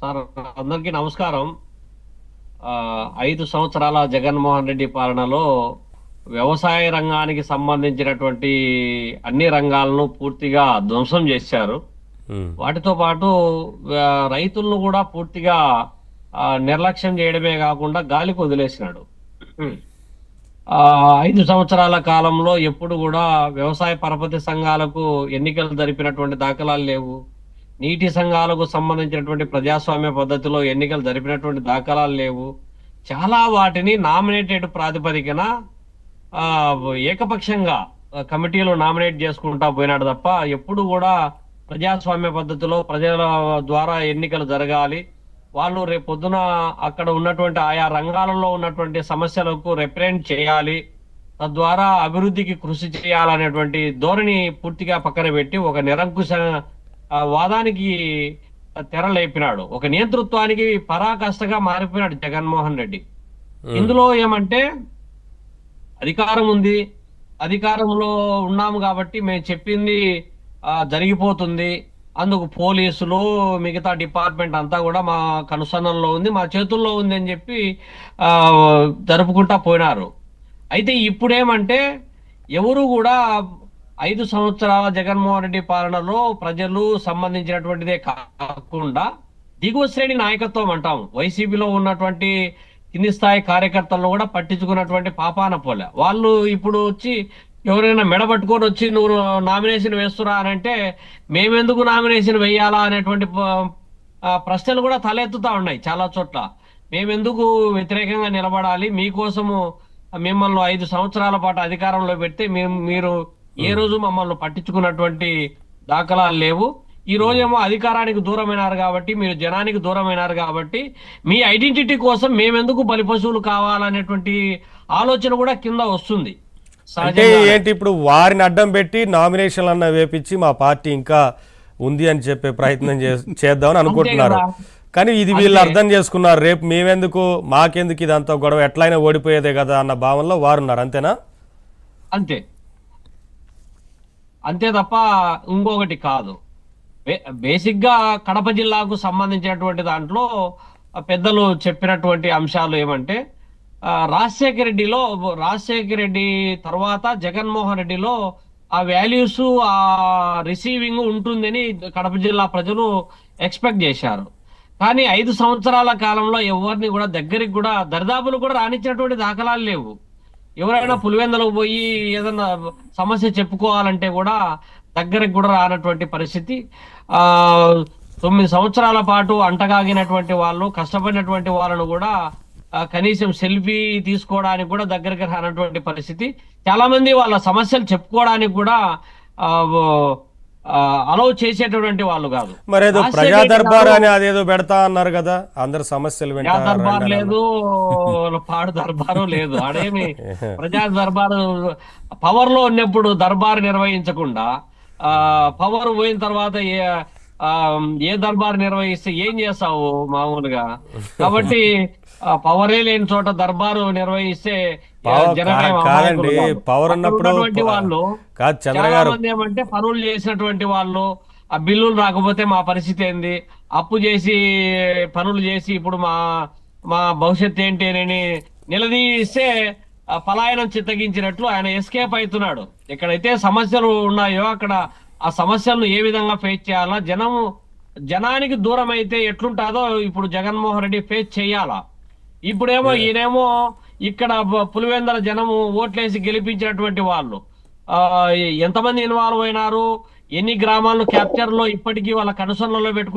Sir, అందరికీ నమస్కారం. 5 సంవత్సరాల జగన్మోహన్ రెడ్డి పాలనలో వ్యవసాయ రంగానికి సంబంధించినటువంటి అన్ని రంగాలను పూర్తిగా ధ్వంసం చేశారు. ఉమ్, వాటితో పాటు రైతులను కూడా పూర్తిగా నిర్లక్ష్యం చేయడమే కాకుండా గాలికి వదిలేసినాడు. ఆ 5 సంవత్సరాల కాలంలో ఎప్పుడు కూడా వ్యవసాయ పరపతి సంఘాలకు ఎన్నికలు జరిపినటువంటి దాఖలాలు లేవు. నీటి సంఘాలకు సంబంధించినటువంటి ప్రజాస్వామ్య పద్ధతిలో ఎన్నికలు జరిపినటువంటి దాఖలాలు లేవు. చాలా వాటిని నామినేటెడ్ ప్రాతిపదికన ఆ ఏకపక్షంగా కమిటీలో నామినేట్ చేసుకుంటా పోయినాడు తప్ప ఎప్పుడు కూడా ప్రజాస్వామ్య పద్ధతిలో ప్రజల ద్వారా ఎన్నికలు జరగాలి, వాళ్ళు రేపు పొద్దున అక్కడ ఉన్నటువంటి ఆయా రంగాలలో ఉన్నటువంటి సమస్యలకు రిప్రజెంట్ చేయాలి, తద్వారా అభివృద్ధికి కృషి చేయాలనేటువంటి ధోరణి పూర్తిగా పక్కన పెట్టి ఒక నిరంకుశ వాదానికి తెరలేపినాడు. ఒక నియంతృత్వానికి పరాకాష్ఠగా మారిపోయినాడు జగన్మోహన్ రెడ్డి. ఇందులో ఏమంటే అధికారం ఉంది, అధికారంలో ఉన్నాము కాబట్టి మేము చెప్పింది జరిగిపోతుంది, అందుకు పోలీసులు మిగతా డిపార్ట్మెంట్ అంతా కూడా మా కనుసన్నల్లో ఉంది, మా చేతుల్లో ఉంది అని చెప్పి జరుపుకుంటా పోయినారు. అయితే ఇప్పుడేమంటే ఎవరు కూడా 5 సంవత్సరాల జగన్మోహన్ రెడ్డి పాలనలో ప్రజలు సంబంధించినటువంటిదే కాకుండా దిగువ శ్రేణి నాయకత్వం అంటాము, వైసీపీలో ఉన్నటువంటి కింది స్థాయి కార్యకర్తలను కూడా పట్టించుకున్నటువంటి పాపాన పోలే. వాళ్ళు ఇప్పుడు వచ్చి ఎవరైనా మెడబట్టుకొని వచ్చి నువ్వు నామినేషన్ వేస్తున్నా అని అంటే మేమెందుకు నామినేషన్ వేయాలా అనేటువంటి ప్రశ్నలు కూడా తలెత్తుతా ఉన్నాయి చాలా చోట్ల. మేమెందుకు వ్యతిరేకంగా నిలబడాలి, మీకోసము మిమ్మల్ని 5 సంవత్సరాల పాటు అధికారంలో పెడితే మీరు ఏ రోజు మమ్మల్ని పట్టించుకున్నటువంటి దాఖలాలు లేవు. ఈ రోజేమో అధికారానికి దూరమైనారు కాబట్టి, మీరు జనానికి దూరమైనారు కాబట్టి మీ ఐడెంటిటీ కోసం మేమెందుకు బలిపశువులు కావాలనేటువంటి ఆలోచన కూడా కింద వస్తుంది. అంటే ఏంటి ఇప్పుడు వారిని అడ్డం పెట్టి నామినేషన్లు అన్న వేపించి మా పార్టీ ఇంకా ఉంది అని చెప్పే ప్రయత్నం చేద్దామని అనుకుంటున్నారు. కానీ ఇది వీళ్ళు అర్థం చేసుకున్నారు, రేపు మేమెందుకు మాకెందుకు ఇదంతా గొడవ, ఎట్లయినా ఓడిపోయేదే కదా అన్న భావనలో వారు ఉన్నారు. అంతేనా? అంతే అంతే తప్ప ఇంకొకటి కాదు. బేసిక్ గా కడప జిల్లాకు సంబంధించినటువంటి దాంట్లో పెద్దలు చెప్పినటువంటి అంశాలు ఏమంటే రాజశేఖర రెడ్డి తర్వాత జగన్మోహన్ రెడ్డిలో ఆ వాల్యూస్ ఆ రిసీవింగ్ ఉంటుందని కడప జిల్లా ప్రజలు ఎక్స్పెక్ట్ చేశారు. కానీ 5 సంవత్సరాల కాలంలో ఎవరిని కూడా దగ్గరికి కూడా దరిదాపులు కూడా రానిచ్చినటువంటి దాఖలాలు లేవు. ఎవరైనా పులివెందులకు పోయి ఏదన్నా సమస్య చెప్పుకోవాలంటే కూడా దగ్గరికి కూడా రానటువంటి పరిస్థితి. 9 సంవత్సరాల పాటు అంటగాగినటువంటి వాళ్ళు, కష్టపడినటువంటి వాళ్ళను కూడా కనీసం సెల్ఫీ తీసుకోవడానికి కూడా దగ్గరికి రానటువంటి పరిస్థితి. చాలా మంది వాళ్ళ సమస్యలు చెప్పుకోవడానికి కూడా అలౌ చేసేటటువంటి వాళ్ళు కాదు. మరేదో ప్రజా దర్బార్ అని అదేదో పెడతా అన్నారు కదా, అందరు సమస్యలు దర్బార్ లేదు, పాడు దర్బారు లేదు. ఆడేమి ప్రజా దర్బారు పవర్ లో ఉన్నప్పుడు దర్బారు నిర్వహించకుండా పవర్ పోయిన తర్వాత ఏ దర్బారు నిర్వహిస్తే ఏం చేస్తావు మామూలుగా. కాబట్టి పవరే లేని చోట దర్బారు నిర్వహిస్తే కాదండి, పవర్ ఉన్నప్పుడు వాళ్ళు చాలా మంది ఏమంటే పనులు చేసినటువంటి వాళ్ళు ఆ బిల్లులు రాకపోతే మా పరిస్థితి ఏంది, అప్పు చేసి పనులు చేసి ఇప్పుడు మా భవిష్యత్ ఏంటి అని నిలదీస్తే పలాయనం చిత్తగించినట్లు ఆయన ఎస్కేప్ అవుతున్నాడు. ఎక్కడైతే సమస్యలు ఉన్నాయో అక్కడ ఆ సమస్యలను ఏ విధంగా ఫేస్ చేయాలా, జనానికి దూరం అయితే ఎట్లుంటాదో ఇప్పుడు జగన్మోహన్ రెడ్డి ఫేస్ చేయాలా. ఇప్పుడేమో ఈయనేమో ఇక్కడ పులివెందుల జనము ఓట్లేసి గెలిపించినటువంటి వాళ్ళు ఎంతమంది ఇన్వాల్వ్ అయినారు, ఎన్ని గ్రామాలను క్యాప్చర్ లో ఇప్పటికీ వాళ్ళ కనుసన్నలో పెట్టుకు